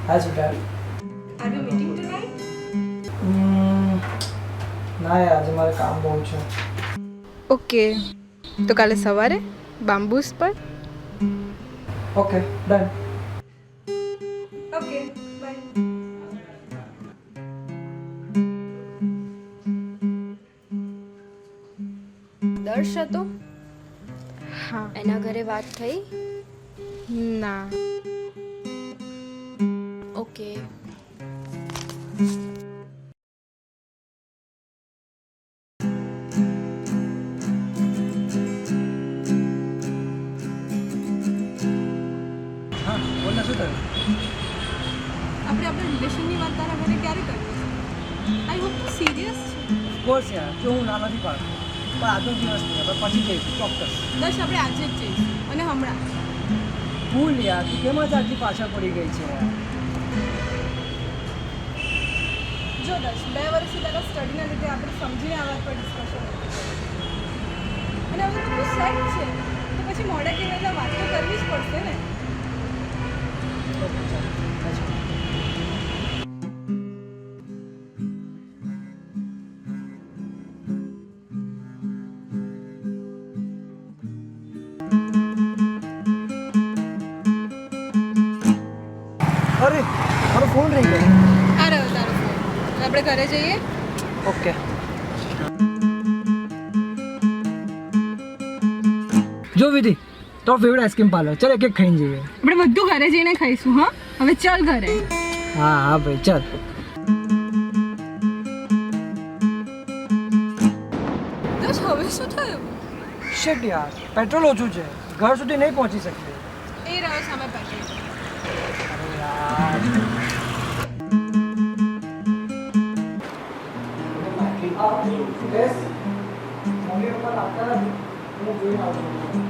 હા બેટા. Are you meeting tonight? ના યાર, આજે મારે કામ બહુ છે. ઓકે, તો કાલે સવારે બામ્બુસ પર. Okay done. Okay bye. દર્શ હતો? હા. એના ઘરે વાત થઈ? ના. ઓકે. હા બોલ ને, શું થયું? આપણે આપણા રિલેશનની વાત તારા ઘરે ક્યારે કરવી છે? આઈ હોપ તું સિરિયસ છે. ઓફકોર્સ યાર, જો હું ના નથી પાડતો, પણ આજનો દિવસ નહીં, હવે પછી જઈશું ચોક્કસ. દર્શ, આપણે આજે જ જઈશું અને હમણાં. ભૂલ યાર, તું કેમ જ આટલી પાછળ પડી ગઈ છે યાર? જો દર્શ, 2 વર્ષથી તારા સ્ટડીના લીધે આપણે સમજીને આ વાત પર ડિસ્કશન અને હવે તો તું સેટ છે તો પછી મોડે કે વહેલા વાત તો કરવી જ પડશે ને. ઓકે ચાલ, let's go. અરે મારો ફોન રહી ગયો. આ રહ્યો તારો ફોન. આપણે ઘરે જઈએ. ઓકે. જો વિધિ, તો ફેવરેટ આઈસ્ક્રીમ પાર્લર, ચાલ એક એક ખાઈને જઈએ. આપણે બધું ઘરે જઈને ખાઈશું. હા, હવે ચાલ ઘરે. હા હા ભાઈ ચાલ. દર્શ, હવે શું થયું? શિટ યાર, પેટ્રોલ ઓછું છે, ઘર સુધી નહીં પહોંચી શકીએ. એ રહ્યો સામે પેટ્રોલ. અરે યાર. મમ્મી પપ્પા લાગતા નથી, હું જોઈને આવું છું.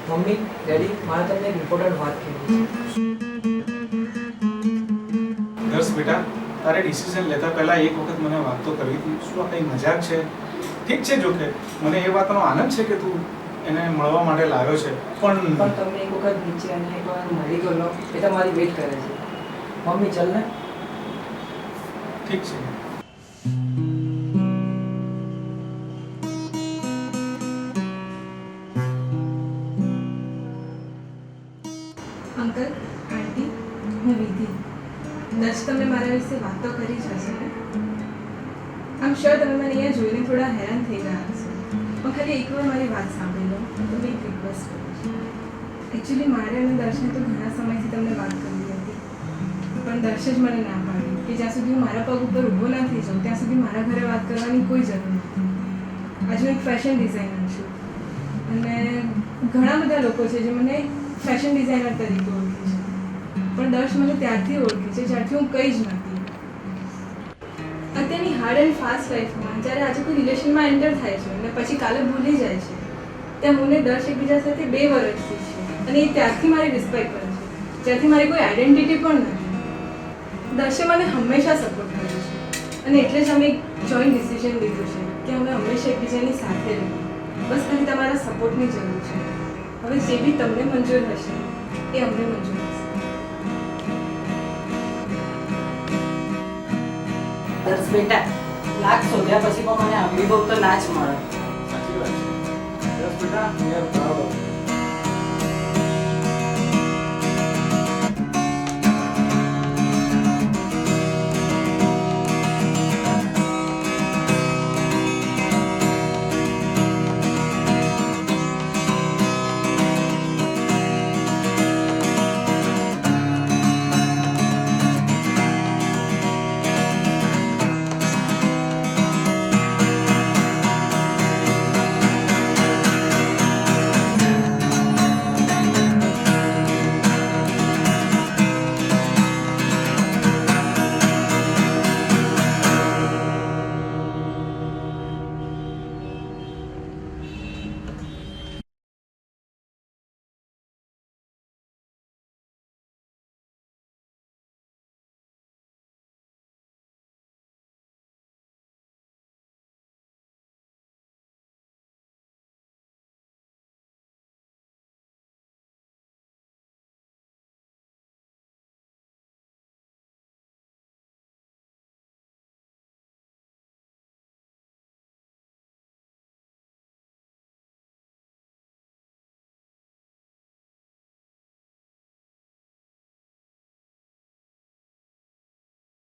મમ્મી ડેડી, મારે તમને એક ઇમ્પોર્ટન્ટ વાત કહેવી છે. દર્શ બેટા, તારે ડિસિઝન લેતા પહેલા એક વખત મને વાત તો કરવી હતી. શું આ કંઈ મજાક છે? ઠીક છે, જોકે મને એ વાતનો આનંદ છે કે તું એને મળવા માટે લાવ્યો છે, પણ તમે એક વખત નીચે અને એક વાર મળી ગયો એ તમારી વેઇટ કરે છે. મમ્મી ચાલ ને. ઠીક છે. અંકલ, આંટી, હું વિધિ. દર્શ તમને મારા વિશે વાતો કરી જ હશે ને? આમ શ્યોર તમે મને અહીંયા જોઈને થોડા હેરાન થઈ ગયા હશો, પણ ખાલી એકવાર મારી વાત સાંભળી લો તો મેં એક રિક્વેસ્ટ કરું છું. એકચ્યુઅલી મારે અને દર્શને તો ઘણા સમયથી તમને વાત કરવી હતી, પણ દર્શે જ મને ના પાડી કે જ્યાં સુધી હું મારા પગ ઉપર ઊભો ના થઈ જાઉં ત્યાં સુધી મારા ઘરે વાત કરવાની કોઈ જરૂર નથી. આજે હું એક ફેશન ડિઝાઇનર છું અને ઘણા બધા લોકો છે જે મને ફેશન ડિઝાઇનર તરીકે ઓળખે છે, પણ દર્શ મને ત્યારથી ઓળખે છે જ્યારથી હું કંઈ જ નથી. અત્યારની હાર્ડ એન્ડ ફાસ્ટ લાઈફમાં જ્યારે આજે કોઈ રિલેશનમાં એન્ટર થાય છે અને પછી કાલે ભૂલી જાય છે, ત્યાં હું ને દર્શ એકબીજા સાથે 2 વર્ષથી છે અને એ ત્યારથી મારી રિસ્પેક્ટ કરે છે, જ્યારથી મારી કોઈ આઈડેન્ટિટી પણ નથી. દર્શે મને હંમેશા સપોર્ટ કર્યો છે અને એટલે જ અમે એક જોઈન્ટ ડિસિઝન લીધું છે કે અમે હંમેશા એકબીજાની સાથે રહીએ. બસ ખાલી તમારા સપોર્ટની જરૂર છે. હવે જે બી તમને મંજૂર હશે એ અમને મંજૂર હશે. દર્શ બેટા, લાખ શોધ્યા પછી પણ મને આંબલી બહુ તો ના જ મળે. સાચી વાત છે. દર્શ બેટા, યાર બરાબર.